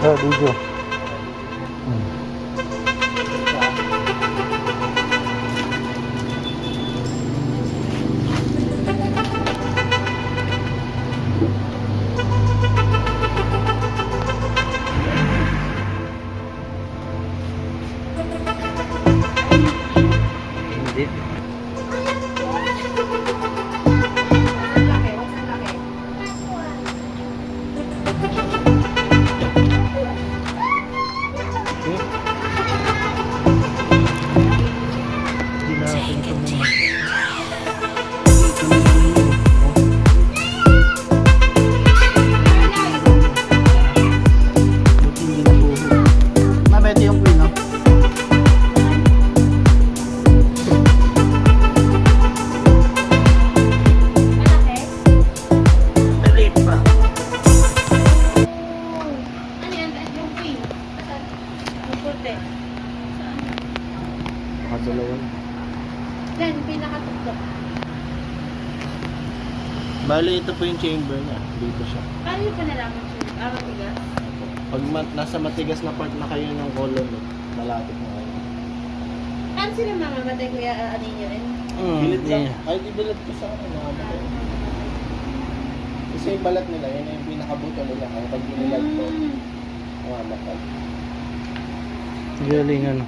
Sa video. Hindi. Mabete yung queen, no? Maliit pa. Ano yan? Yung queen. Yung puti. Nakadalawan. Yan, pinakatuktok. Bali, ito po yung chamber niya. Dito siya. Paano yung panalaman siya? Matigas? Pag nasa matigas na part na kayo ng colon, malapit na kayo. Paano sila mamamatay, kuya? Ano nyo rin? Bilid lang. Ay, di bilid ko sa ano. Kasi yung balat nila, yun yung pinakabuto nila. Kaya pag binilad ko, mamamatay. Galing ano.